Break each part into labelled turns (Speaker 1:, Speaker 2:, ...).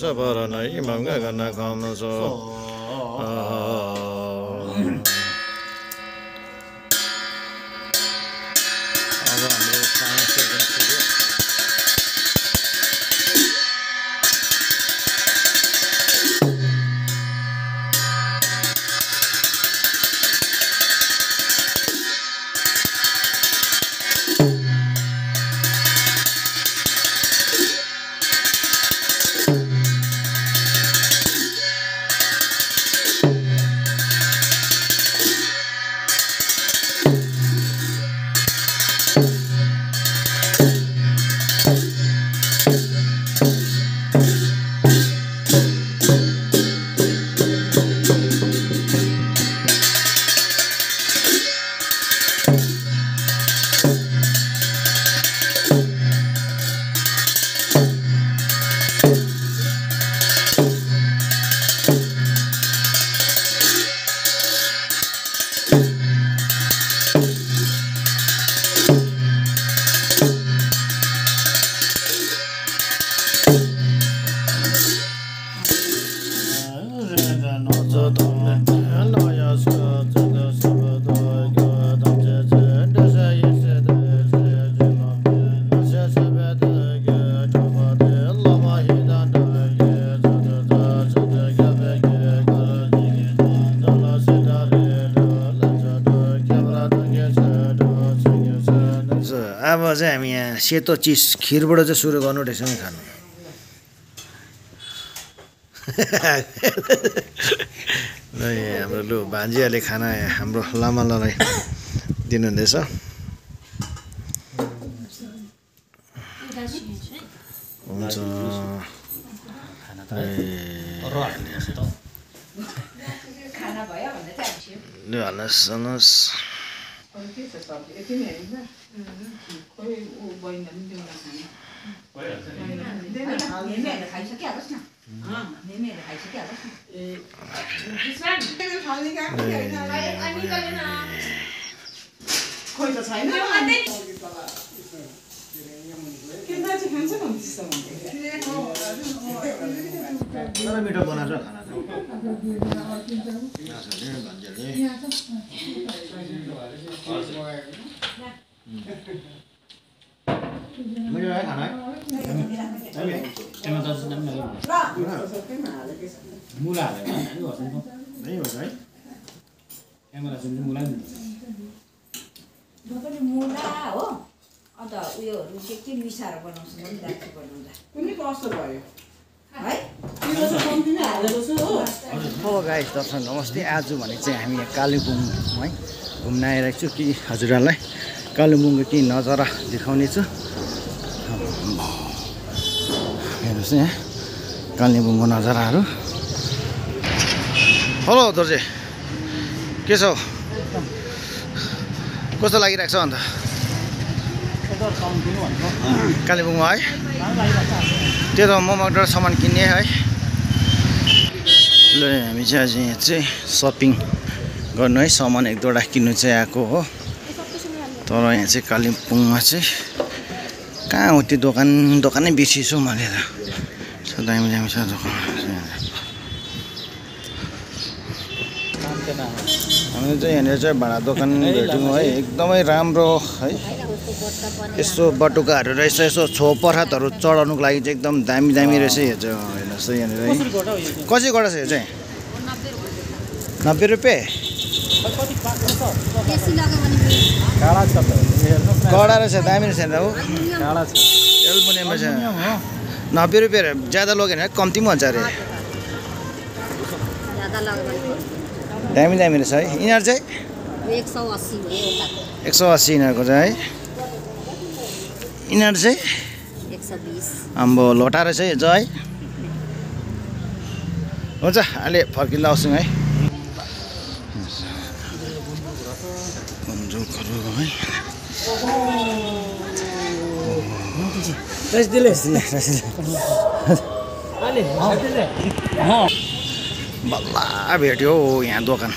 Speaker 1: सपरनै इमाम गगन खामसो अब हाम्रो साउन्ड सेक्सन सुरु अब चाहिँ हामी यहाँ सेतो चिज खिरबाट चाहिँ सुरु गर्नु रहेछ नि खानु ल हाम्रो लु भान्जीहरूले खाना हाम्रो लामालाई दिनुहुँदैछ हुन्छ लु हाल्नुहोस् मिठो बनाउँछ खाना मिठो है खाना मुला
Speaker 2: हो अन्त उयोहरू के मिसाएर बनाउँछ नि दाजु बनाउँदा कुनै कस्तो भयो है
Speaker 1: हो गाइस दर्शक नमस्ते आज भने चाहिँ हामी यहाँ कालिम्पोङ है घुम्न आइरहेको छु कि हजुरहरूलाई कालिम्पोङको केही नजारा देखाउने छु हेर्नुहोस् यहाँ कालिम्पोङको नजाराहरू हेलो दर्जे के छ कस्तो लागिरहेको छ अन्त कालिम्पोङमा है त्यो त ममाबाट सामान किन्ने है ल हामी चाहिँ आज यहाँ चाहिँ सपिङ गर्नु है सामान एक दुईवटा किन्नु चाहिँ आएको हो तर यहाँ चाहिँ कालिम्पोङमा चाहिँ कहाँ हो त्यो दोकानै बिर्सिछु मैले त दामी दामी छ दोकान हामीले चाहिँ यहाँनिर चाहिँ भाडा दोकान भेट्यौँ है एकदमै राम्रो है यस्तो बटुकाहरू रहेछ यसो छोपरातहरू चढाउनुको लागि चाहिँ एकदम दामी दामी रहेछ यो चाहिँ हेर्नुहोस् यहाँनिर है कसरी गडा छ यो चाहिँ 90 रुपियाँ कडा रहेछ दामी रहेछ नि एल्मुनियममा छ 90 रुपियाँ ज्यादा लग्यो भने कम्ती पनि हुन्छ अरे दामी दामी रहेछ है यिनीहरू चाहिँ 180 यिनीहरूको चाहिँ है यिनीहरू चाहिँ
Speaker 2: 120
Speaker 1: आम्बो लोटा रहेछ है जो है हुन्छ अहिले फर्किँदा आउँछौँ है बल्ल भेट्यो यहाँ दोकान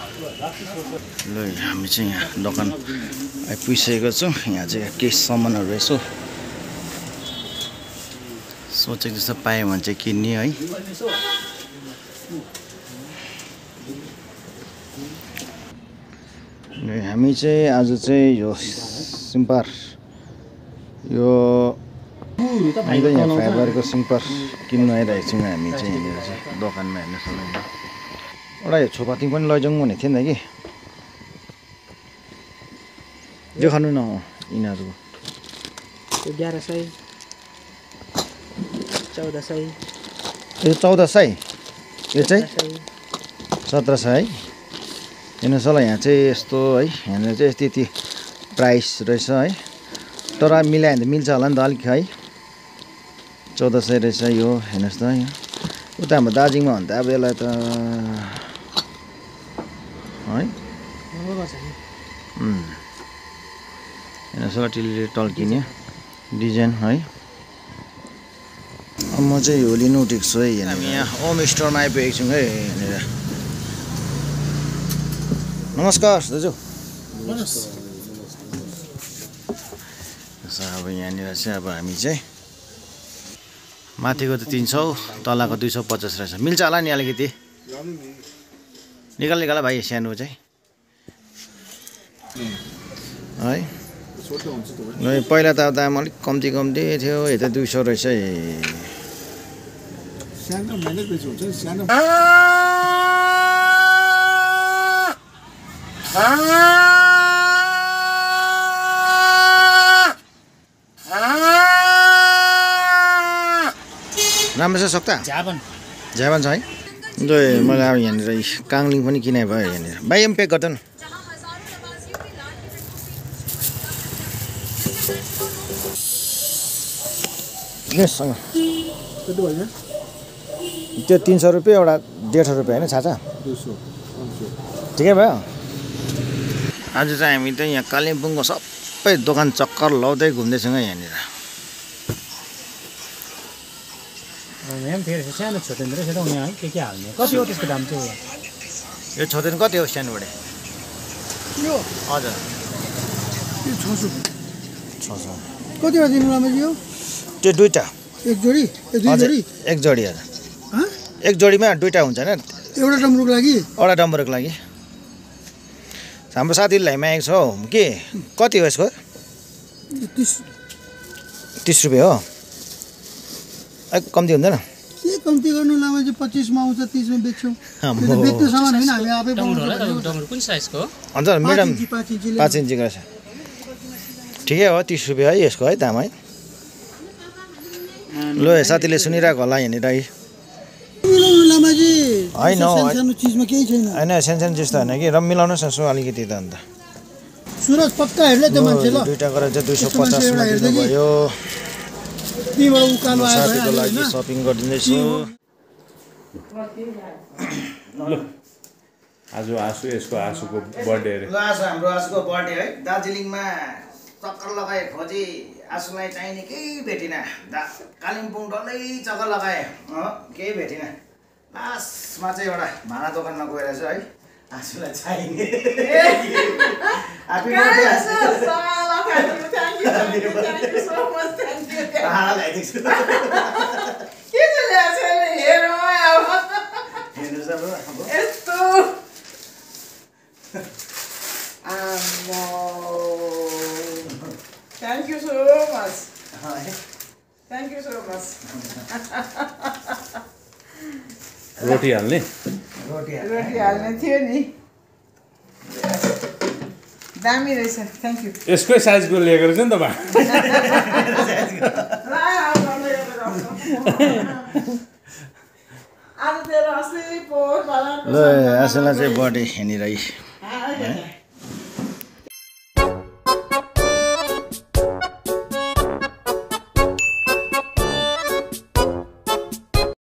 Speaker 1: ल हामी चाहिँ यहाँ दोकान आइपुगिसकेको छौँ। यहाँ चाहिँ केही सामानहरू यसो सोचेको जस्तो पायो भने चाहिँ किन्ने है। हामी चाहिँ आज चाहिँ यो सिम्पर यो यहाँ फाइबरको सिम्पर किन्नु आइरहेको छौँ हामी चाहिँ यहाँनिर चाहिँ दोकानमा हेर्नु सक्नुहुन्छ। एउटा यो छोपाती पनि लैजाउँ भनेको थियो नि त कि देखाउनु न यिनीहरूको
Speaker 3: 1100 1400
Speaker 1: यो 1400 यो चाहिँ 1700 है। हेर्नुहोस् होला यहाँ चाहिँ यस्तो है यहाँनिर चाहिँ यति प्राइस रहेछ है। तर मिलायो भने त मिल्छ होला नि त अलिक है। 1400 रहेछ यो हेर्नुहोस् त यहाँ उता हाम्रो दार्जिलिङमा हो भने त अब यसलाई त है हेर्नुहोस् होला टिलीले टल्किने डिजाइन है। अब म चाहिँ यो लिनु उठेको छु है। हामी यहाँ ओम स्टोरमा आइपुगेको छौँ है यहाँनिर। नमस्कार दाजु। अब यहाँनिर चाहिँ अब हामी चाहिँ माथिको त 300 तलको 250 रहेछ। मिल्छ होला नि अलिकति निकाल भाइ सानो चाहिँ है। पहिला त दाम अलिक कम्ती थियो यता 200 रहेछ है। राम्रो छ सक्ता झ्याबन छ है। मैले अब यहाँनिर काङलिङ पनि किने भयो यहाँनिर। भाइ एम पेक गर्दैन त्यो 300 रुपियाँ एउटा 150 रुपियाँ होइन छाछा ठिकै भयो। आज चाहिँ हामी त यहाँ कालिम्पोङको सबै दोकान चक्कर लाउँदै घुम्दैछौँ यहाँनिर।
Speaker 3: सानो छोटेन रहेछ त यहाँ के हाल्ने कति हो त्यसको दाम चाहिँ?
Speaker 1: यो छोटेन कति हो सानोबाट?
Speaker 3: यो
Speaker 1: हजुर
Speaker 3: 600 कतिवटा दिनु लामाजी यो?
Speaker 1: त्यो दुईटा
Speaker 3: एक जोडी दुई जोडी
Speaker 1: एक जोडी हजुर एक जोडीमा दुईटा हुन्छ होइन?
Speaker 3: एउटा डम्बरुको लागि
Speaker 1: एउटा डम्बरुको लागि हाम्रो साथीलाई मागेको छ हौ के कति हो यसको? 30 रुपियाँ हो। अलिक कम्ती हुँदैन?
Speaker 3: के कम्ती गर्नु लामाजी 25 मा आउँछ 30 मा बेच्छौँ। बेच्ने सामान होइन हामी आफै बनाउँछौँ।
Speaker 4: डम्बरु कुन साइजको हो?
Speaker 1: हजुर मिडियम 5 इन्चीको रहेछ। ठिकै हो 30 रुपियाँ है यसको है दाम है। ल साथीले सुनिरहेको होला यहाँनिर है। होइन
Speaker 3: सानो चीजमा केही छैन।
Speaker 1: होइन सानो चिज त होइन कि र मिलाउनुहोस् न सो अलिकति त अन्त।
Speaker 3: सुरज पक्का हेर्ले त्यो मान्छे ल।
Speaker 1: दुईटा गरेर चाहिँ 250 मा दिनुभयो।
Speaker 3: तीबाट उकालो आयो
Speaker 1: साथीको लागि सपिङ गरिदिँदैछु।
Speaker 5: आज आसु यसको आसुको बर्थडे अरे।
Speaker 1: ल आज हाम्रो आसुको बर्थडे है। दार्जिलिङमा चक्कर लगाए खोजी आसुलाई चाहिने केही भेटिनँ। कालिम्पोङ डल्लै चक्कर लगाएँ केही भेटिनँ। लास्टमा चाहिँ एउटा भाँडा दोकानमा गएर चाहिँ है आसुलाई चाहिने भाँडा ल्याइदिएको छु।
Speaker 2: Thank you so much. Thank you so much.
Speaker 5: रोटी हाल्ने
Speaker 2: रोटी हाल्ने थियो नि। दामी रहेछ। Thank you.
Speaker 5: यसकै साइजको लिएको रहेछ नि त बा।
Speaker 1: ल आसुलाई चाहिँ बर्थडे यहाँनिर